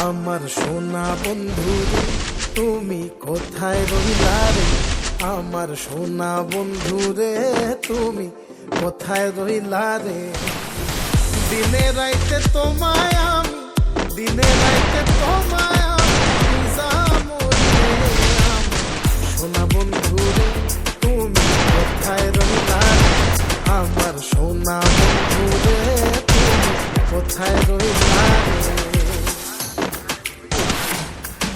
আমার সোনা বন্ধু রে, তুমি কোথায় রইলা রে? আমার সোনা বন্ধু রে, তুমি কোথায় রইলা রে? দিনে রাইতে তোমায় আমি, দিনে রাইতে তোমায় আমি যামরে। আমার সোনা বন্ধু রে, তুমি কোথায় রইলা রে? আমার সোনা বন্ধু রে, তুমি কোথায় রইলা রে?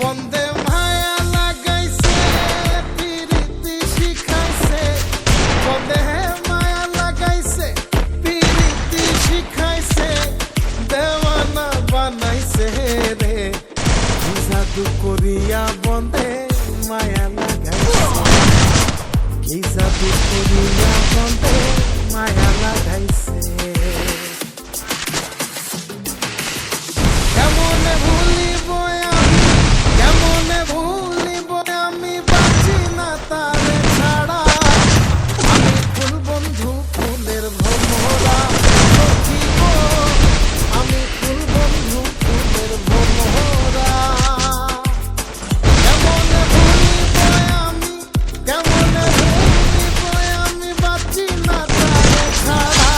বন্দে মায়া লাগাইছে, পিরিতি শিখাইছে, বন্দে মায়া লাগাইছে, পিরিতি শিখাইছে, দেওয়ানা বানাইছে রে। জাদু করিয়া বন্দে মায়া লাগাইছে, কি জাদু করিয়া বন্দে মায়া লাগাইছে। কেমনে ভুলিব আমি, কেমনে ভুলিব আমি, বাঁচি না তারে ছাড়া। আমি ফুল বন্ধু ফুলের ভ্রমরা, সখী গো আমি ফুল বন্ধু ফুলের ভ্রমরা। কেমনে ভুলিব আমি, কেমনে ভুলিব আমি, বাঁচি না তারে ছাড়া।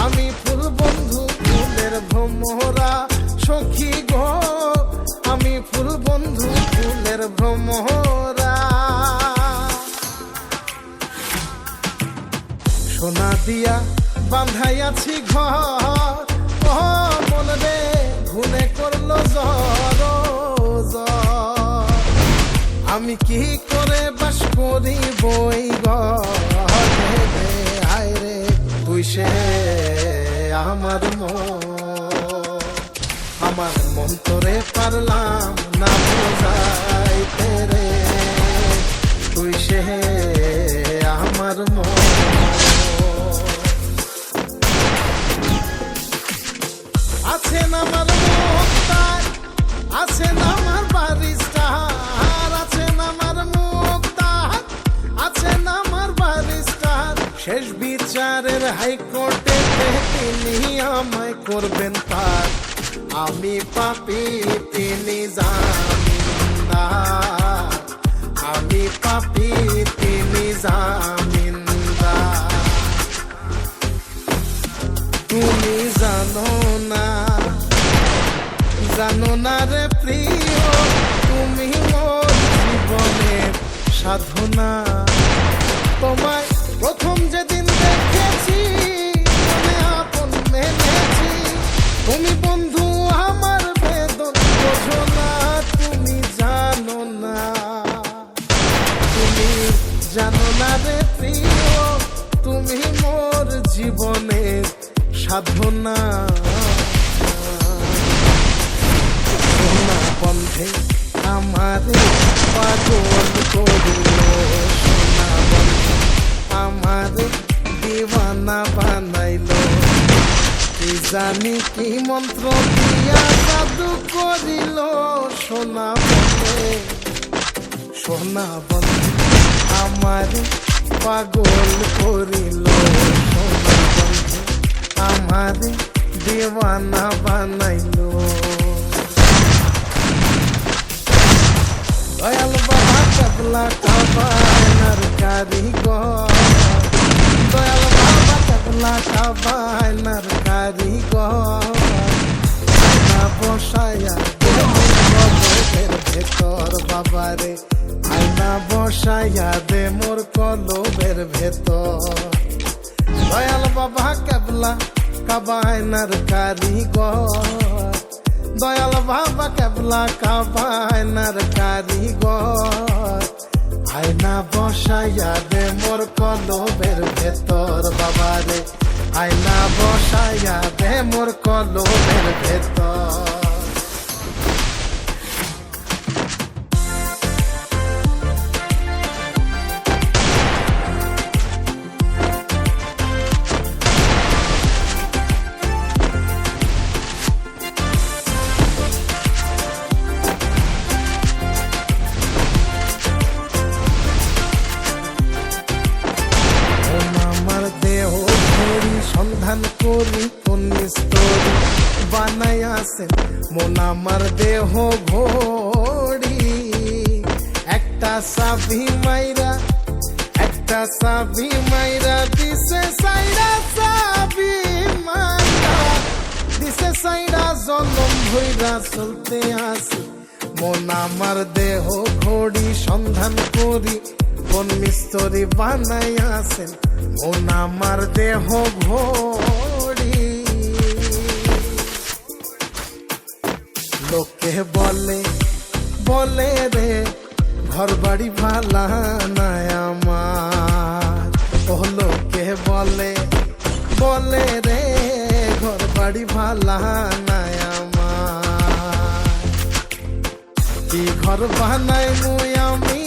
আমি ফুল বন্ধু ফুলের ভ্রমরা, সখী গো আমি ফুল বন্ধু ফুলের ভ্রমরা। সোনা দিয়া বান্ধাইয়াছি ঘর, ও মন রে ঘুনে করলো জ্বর জ্বর। আমি কি করে বাস করি বই ঘরে, আয় রে তুই সে আমার মন, আমার মন তোরে পারলাম না বোঝাইতে রে। তুই সে আমার মন। আছেন আমার মুক্তার, আছেন আমার বারিস্টার, আছেন আমার মুক্তার, আছেন আমার বারিস্টার। শেষ বিচারের হাইকোর্টে তিনি আমায় করবেন পার। আমি পাপী তিনি জামিনদার, আমি পাপী তিনি জামিনদার। তুমি জানো না, জানো না রে প্রিয়, তুমি মোর জীবনের সাধনা। তোমায় প্রথম যেদিন দেখেছি, মনে আপন মেনেছি। তুমি বন্ধু আমার বেদন বোঝো না, তুমি জানো না, তুমি জানো না রে প্রিয়, তুমি মোর জীবনের সাধনা। সোনা বন্ধে আমারে পাগল করিল, সোনা বন্ধে আমারে দিওয়ানা বানাইল। কি জানি কি মন্ত্র দিয়া জাদু করিল, সোনা বন্ধে, সোনা বন্ধে আমারে পাগল করিল, সোনা বন্ধে আমারে দিওয়ানা বানাইল। দয়াল বাবা কেবলা কাবায়নার কারিগর, দয়াল বাবা কেবলা কাবায়নার কারিগর। আয়না বসায়া কলবের ভেতর বাবারে, আয়না বসায়া দে মোর কলবের ভেতর। দয়াল বাবা কেবলা কাবায়নার কারিগর, দয়াল বাবা কেবলা কাবায়নার কারিগর। আয়না বসাইয়া দে মোর কলবের ভেতর বাবারে, আয়না বসাইয়া দে মোর কলবের ভেতর। সন্ধান করি কোন স্তরে বানায়া আছেন মন আমার দেহ ঘড়ি একটা চাবি মাইরা দিছে সাইরা চাবি মাইরা দিছে সাইরা জনম ভইরা চলতে আসি মন আমার দেহ ঘড়ি সন্ধান করি কোন মিস্ত্রি বানাই আছেন মন আমার দেহ ঘড়ি লোকে বলে রে ঘর বাড়ি ভালা নাই আমার ও লোকে বলে রে ঘর বাড়ি ভালা নাই আমার কি ঘর বানাই মুই আমি